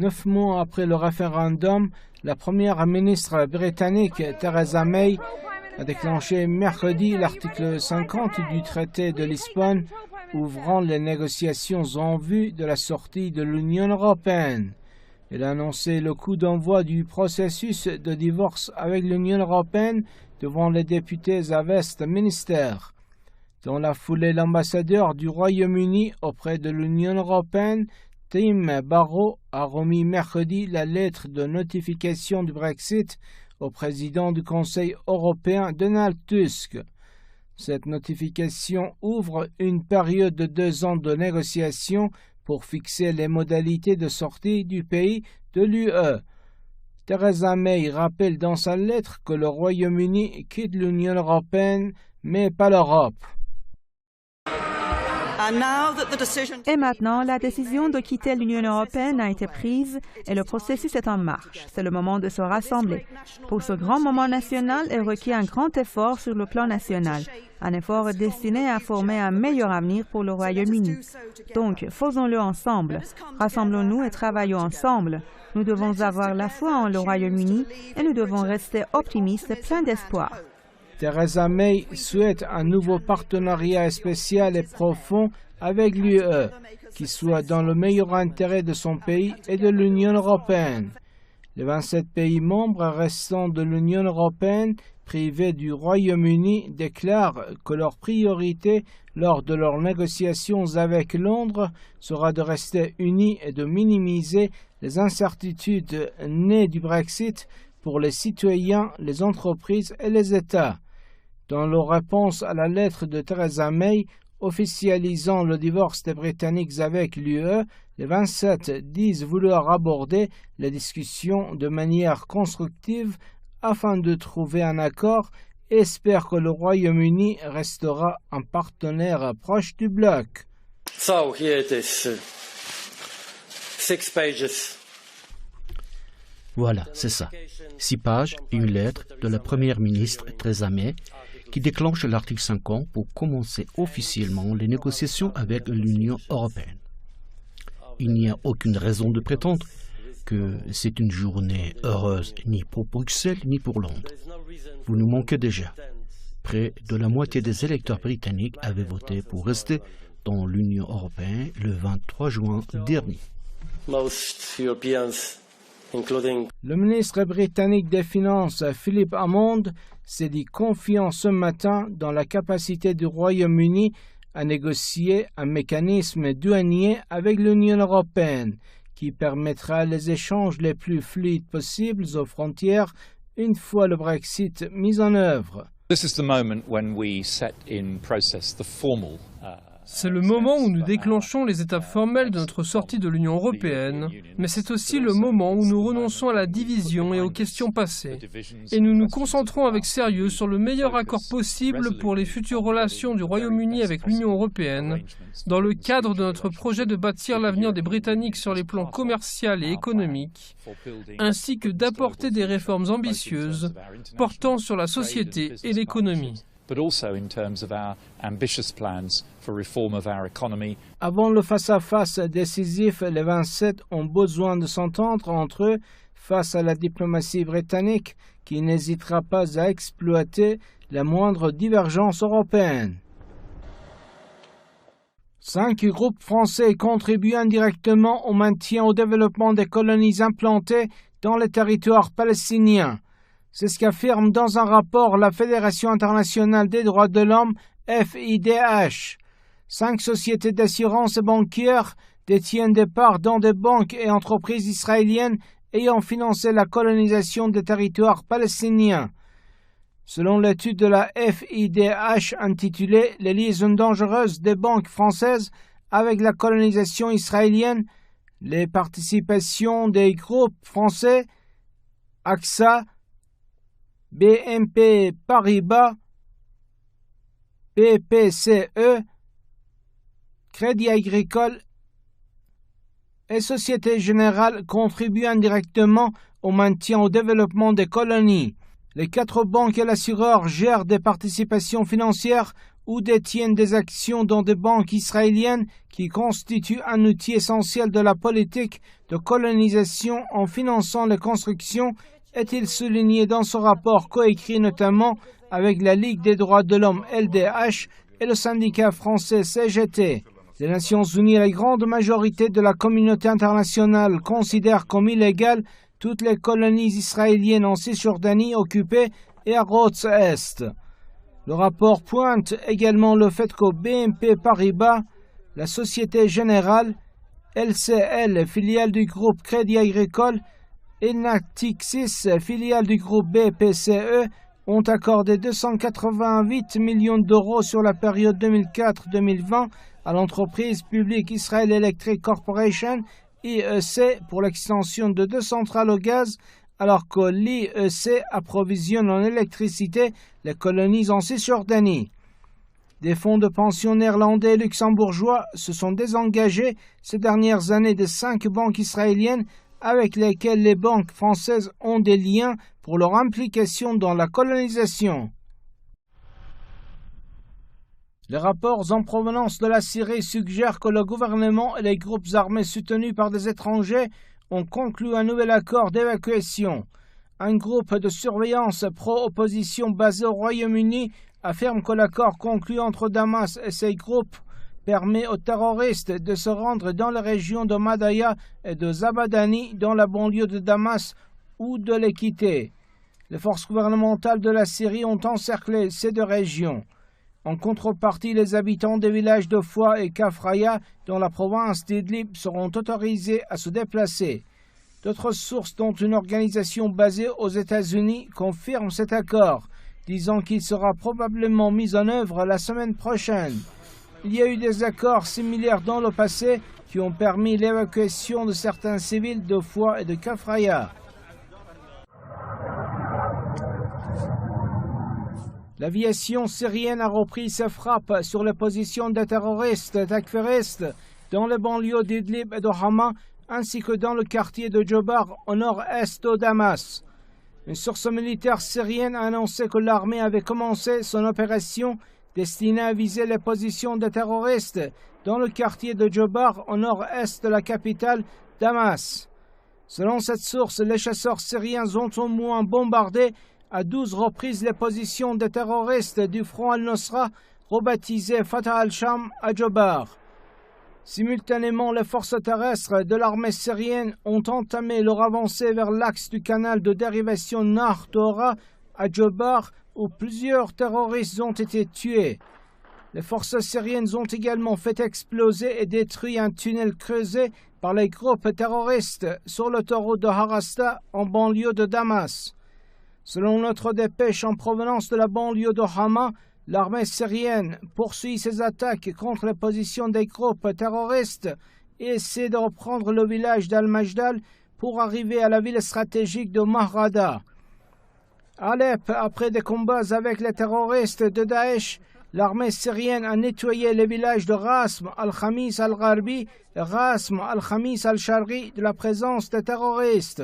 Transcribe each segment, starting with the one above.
9 mois après le référendum, la première ministre britannique Theresa May a déclenché mercredi l'article 50 du traité de Lisbonne, ouvrant les négociations en vue de la sortie de l'Union européenne. Elle a annoncé le coup d'envoi du processus de divorce avec l'Union européenne devant les députés à Westminster. Dans la foulée, l'ambassadeur du Royaume-Uni auprès de l'Union européenne, Tim Barrow, a remis mercredi la lettre de notification du Brexit au président du Conseil européen Donald Tusk. Cette notification ouvre une période de 2 ans de négociations pour fixer les modalités de sortie du pays de l'UE. Theresa May rappelle dans sa lettre que le Royaume-Uni quitte l'Union européenne, mais pas l'Europe. Et maintenant, la décision de quitter l'Union européenne a été prise et le processus est en marche. C'est le moment de se rassembler. Pour ce grand moment national est requis un grand effort sur le plan national, un effort destiné à former un meilleur avenir pour le Royaume-Uni. Donc, faisons-le ensemble. Rassemblons-nous et travaillons ensemble. Nous devons avoir la foi en le Royaume-Uni et nous devons rester optimistes et pleins d'espoir. Theresa May souhaite un nouveau partenariat spécial et profond avec l'UE, qui soit dans le meilleur intérêt de son pays et de l'Union européenne. Les 27 pays membres restants de l'Union européenne, privés du Royaume-Uni, déclarent que leur priorité lors de leurs négociations avec Londres sera de rester unis et de minimiser les incertitudes nées du Brexit pour les citoyens, les entreprises et les États. Dans leur réponse à la lettre de Theresa May officialisant le divorce des Britanniques avec l'UE, les 27 disent vouloir aborder les discussions de manière constructive afin de trouver un accord et espèrent que le Royaume-Uni restera un partenaire proche du bloc. So here it is. 6 pages. Voilà, c'est ça. 6 pages et une lettre de la première ministre Theresa May qui déclenche l'article 50 pour commencer officiellement les négociations avec l'Union européenne. Il n'y a aucune raison de prétendre que c'est une journée heureuse ni pour Bruxelles ni pour Londres. Vous nous manquez déjà. Près de la moitié des électeurs britanniques avaient voté pour rester dans l'Union européenne le 23 juin dernier. Le ministre britannique des Finances, Philip Hammond, s'est dit confiant ce matin dans la capacité du Royaume-Uni à négocier un mécanisme douanier avec l'Union européenne qui permettra les échanges les plus fluides possibles aux frontières une fois le Brexit mis en œuvre. C'est le moment où nous déclenchons les étapes formelles de notre sortie de l'Union européenne, mais c'est aussi le moment où nous renonçons à la division et aux questions passées. Et nous nous concentrons avec sérieux sur le meilleur accord possible pour les futures relations du Royaume-Uni avec l'Union européenne, dans le cadre de notre projet de bâtir l'avenir des Britanniques sur les plans commercial et économique, ainsi que d'apporter des réformes ambitieuses portant sur la société et l'économie. Avant le face-à-face décisif, les 27 ont besoin de s'entendre entre eux face à la diplomatie britannique qui n'hésitera pas à exploiter la moindre divergence européenne. 5 groupes français contribuent indirectement au maintien et au développement des colonies implantées dans les territoires palestiniens. C'est ce qu'affirme dans un rapport la Fédération internationale des droits de l'homme, FIDH. 5 sociétés d'assurance et bancaires détiennent des parts dans des banques et entreprises israéliennes ayant financé la colonisation des territoires palestiniens. Selon l'étude de la FIDH intitulée « Les liaisons dangereuses des banques françaises avec la colonisation israélienne », les participations des groupes français AXA, BNP Paribas, BPCE, Crédit Agricole et Société Générale contribuent indirectement au maintien et au développement des colonies. Les 4 banques et l'assureur gèrent des participations financières ou détiennent des actions dans des banques israéliennes qui constituent un outil essentiel de la politique de colonisation en finançant les constructions, est-il souligné dans ce rapport coécrit notamment avec la Ligue des droits de l'homme LDH et le syndicat français CGT. Les Nations Unies et la grande majorité de la communauté internationale considèrent comme illégales toutes les colonies israéliennes en Cisjordanie occupée et à Rhodes Est. Le rapport pointe également le fait qu'au BNP Paribas, la Société Générale, LCL, filiale du groupe Crédit Agricole, et Natixis, filiale du groupe BPCE, ont accordé 288 millions d'euros sur la période 2004-2020 à l'entreprise publique Israel Electric Corporation, IEC, pour l'extension de 2 centrales au gaz, alors que l'IEC approvisionne en électricité les colonies en Cisjordanie. Des fonds de pension néerlandais et luxembourgeois se sont désengagés ces dernières années de 5 banques israéliennes avec lesquelles les banques françaises ont des liens pour leur implication dans la colonisation. Les rapports en provenance de la Syrie suggèrent que le gouvernement et les groupes armés soutenus par des étrangers ont conclu un nouvel accord d'évacuation. Un groupe de surveillance pro-opposition basé au Royaume-Uni affirme que l'accord conclu entre Damas et ses groupes permet aux terroristes de se rendre dans les régions de Madaya et de Zabadani dans la banlieue de Damas ou de les quitter. Les forces gouvernementales de la Syrie ont encerclé ces 2 régions. En contrepartie, les habitants des villages de Foua et Kafraya dans la province d'Idlib seront autorisés à se déplacer. D'autres sources, dont une organisation basée aux États-Unis, confirment cet accord, disant qu'il sera probablement mis en œuvre la semaine prochaine. Il y a eu des accords similaires dans le passé qui ont permis l'évacuation de certains civils de Foua et de Kafraya. L'aviation syrienne a repris ses frappes sur les positions des terroristes takfiristes dans les banlieues d'Idlib et de Hama, ainsi que dans le quartier de Djobar au nord-est de Damas. Une source militaire syrienne a annoncé que l'armée avait commencé son opération destinée à viser les positions des terroristes dans le quartier de Djobar au nord-est de la capitale Damas. Selon cette source, les chasseurs syriens ont au moins bombardé à 12 reprises les positions des terroristes du Front al-Nosra, rebaptisé Fatah al-Sham à Djobar. Simultanément, les forces terrestres de l'armée syrienne ont entamé leur avancée vers l'axe du canal de dérivation Nahr-Tora à Djobar, où plusieurs terroristes ont été tués. Les forces syriennes ont également fait exploser et détruit un tunnel creusé par les groupes terroristes sur l'autoroute de Harasta en banlieue de Damas. Selon notre dépêche en provenance de la banlieue de Hama, l'armée syrienne poursuit ses attaques contre les positions des groupes terroristes et essaie de reprendre le village d'Al-Majdal pour arriver à la ville stratégique de Mahrada. À Alep, après des combats avec les terroristes de Daesh, l'armée syrienne a nettoyé les villages de Rasm al-Khamis al-Gharbi et Rasm al-Khamis al-Sharri de la présence des terroristes.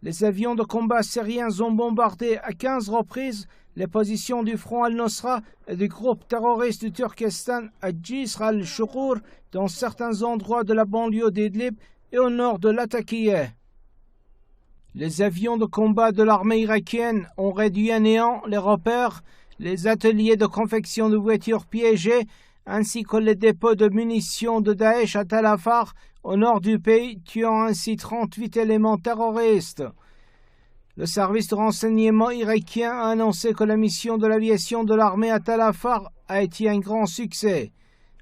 Les avions de combat syriens ont bombardé à 15 reprises les positions du Front al-Nosra et du groupe terroriste du Turkestan à Jisr al-Shukur dans certains endroits de la banlieue d'Idlib et au nord de Latakieh. Les avions de combat de l'armée irakienne ont réduit à néant les repères, les ateliers de confection de voitures piégées ainsi que les dépôts de munitions de Daesh à Tal Afar au nord du pays, tuant ainsi 38 éléments terroristes. Le service de renseignement irakien a annoncé que la mission de l'aviation de l'armée à Tal Afar a été un grand succès.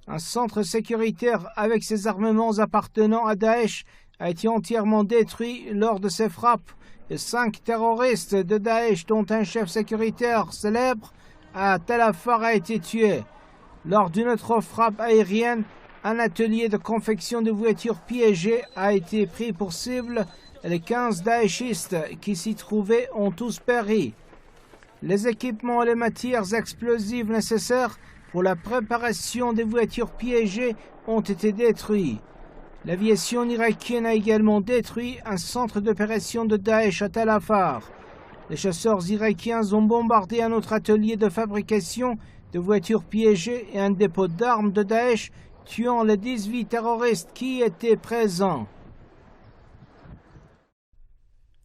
Un centre sécuritaire avec ses armements appartenant à Daesh a été entièrement détruit lors de ces frappes et 5 terroristes de Daesh, dont un chef sécuritaire célèbre, à Tal Afar a été tué. Lors d'une autre frappe aérienne, un atelier de confection de voitures piégées a été pris pour cible et les 15 daéchistes qui s'y trouvaient ont tous péri. Les équipements et les matières explosives nécessaires pour la préparation des voitures piégées ont été détruits. L'aviation irakienne a également détruit un centre d'opération de Daesh à Tal Afar. Les chasseurs irakiens ont bombardé un autre atelier de fabrication de voitures piégées et un dépôt d'armes de Daesh, tuant les 18 terroristes qui étaient présents.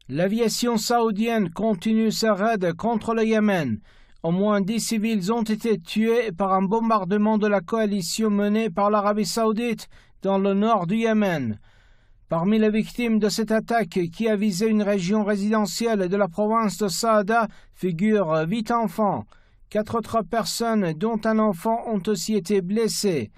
L'aviation saoudienne continue ses raids contre le Yémen. Au moins 10 civils ont été tués par un bombardement de la coalition menée par l'Arabie saoudite dans le nord du Yémen. Parmi les victimes de cette attaque qui a visé une région résidentielle de la province de Saada figurent 8 enfants. 4 autres personnes, dont un enfant, ont aussi été blessées.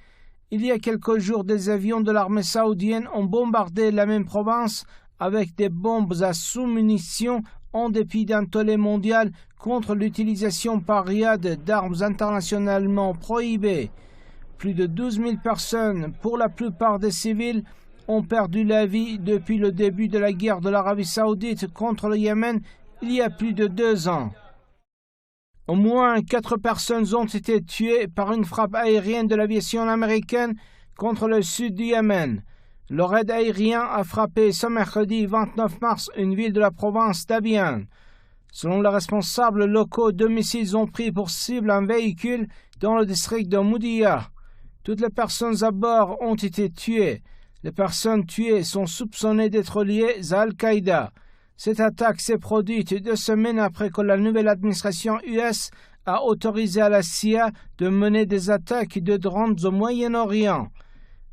Il y a quelques jours, des avions de l'armée saoudienne ont bombardé la même province avec des bombes à sous-munitions en dépit d'un tollé mondial contre l'utilisation par Riyad d'armes internationalement prohibées. Plus de 12 000 personnes, pour la plupart des civils, ont perdu la vie depuis le début de la guerre de l'Arabie saoudite contre le Yémen il y a plus de 2 ans. Au moins 4 personnes ont été tuées par une frappe aérienne de l'aviation américaine contre le sud du Yémen. Le raid aérien a frappé ce mercredi 29 mars une ville de la province d'Abiyan. Selon les responsables locaux, 2 missiles ont pris pour cible un véhicule dans le district de Moudia. Toutes les personnes à bord ont été tuées. Les personnes tuées sont soupçonnées d'être liées à Al-Qaïda. Cette attaque s'est produite 2 semaines après que la nouvelle administration US a autorisé à la CIA de mener des attaques de drones au Moyen-Orient.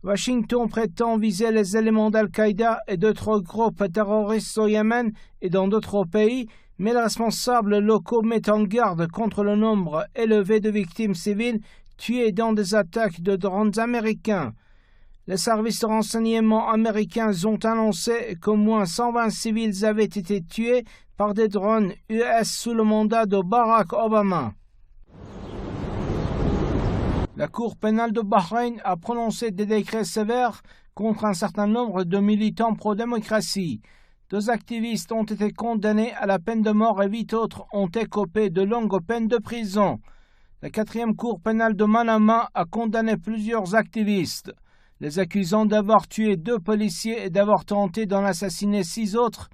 Washington prétend viser les éléments d'Al-Qaïda et d'autres groupes terroristes au Yémen et dans d'autres pays, mais les responsables locaux mettent en garde contre le nombre élevé de victimes civiles tuées dans des attaques de drones américains. Les services de renseignement américains ont annoncé qu'au moins 120 civils avaient été tués par des drones US sous le mandat de Barack Obama. La Cour pénale de Bahreïn a prononcé des décrets sévères contre un certain nombre de militants pro-démocratie. 2 activistes ont été condamnés à la peine de mort et 8 autres ont écopé de longues peines de prison. La 4e Cour pénale de Manama a condamné plusieurs activistes, les accusant d'avoir tué 2 policiers et d'avoir tenté d'en assassiner 6 autres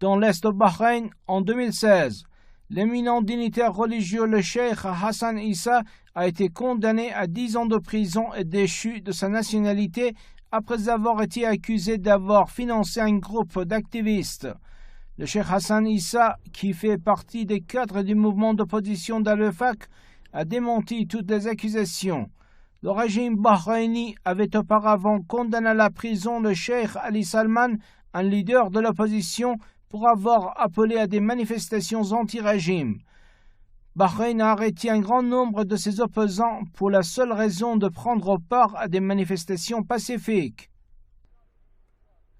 dans l'est de Bahreïn en 2016. L'éminent dignitaire religieux, le cheikh Hassan Issa, a été condamné à 10 ans de prison et déchu de sa nationalité après avoir été accusé d'avoir financé un groupe d'activistes. Le cheikh Hassan Issa, qui fait partie des cadres du mouvement d'opposition d'Al-Wefaq, a démenti toutes les accusations. Le régime bahreïni avait auparavant condamné à la prison le cheikh Ali Salman, un leader de l'opposition, pour avoir appelé à des manifestations anti-régime. Bahreïn a arrêté un grand nombre de ses opposants pour la seule raison de prendre part à des manifestations pacifiques.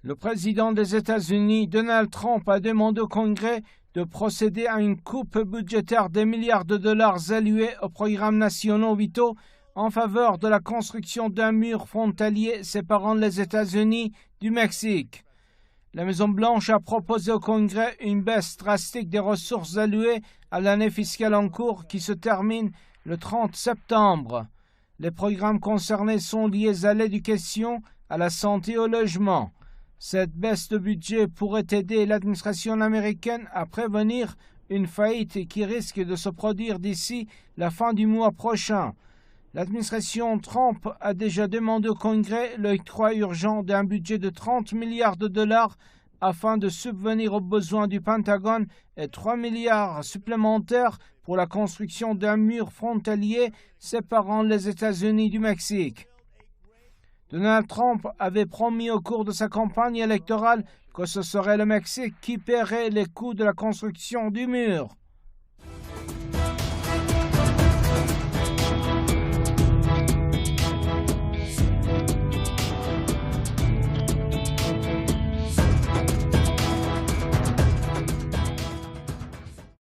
Le président des États-Unis, Donald Trump, a demandé au Congrès de procéder à une coupe budgétaire des milliards de dollars alloués aux programmes nationaux vitaux en faveur de la construction d'un mur frontalier séparant les États-Unis du Mexique. La Maison-Blanche a proposé au Congrès une baisse drastique des ressources allouées à l'année fiscale en cours qui se termine le 30 septembre. Les programmes concernés sont liés à l'éducation, à la santé et au logement. Cette baisse de budget pourrait aider l'administration américaine à prévenir une faillite qui risque de se produire d'ici la fin du mois prochain. L'administration Trump a déjà demandé au Congrès l'octroi urgent d'un budget de 30 milliards de dollars afin de subvenir aux besoins du Pentagone et 3 milliards supplémentaires pour la construction d'un mur frontalier séparant les États-Unis du Mexique. Donald Trump avait promis au cours de sa campagne électorale que ce serait le Mexique qui paierait les coûts de la construction du mur.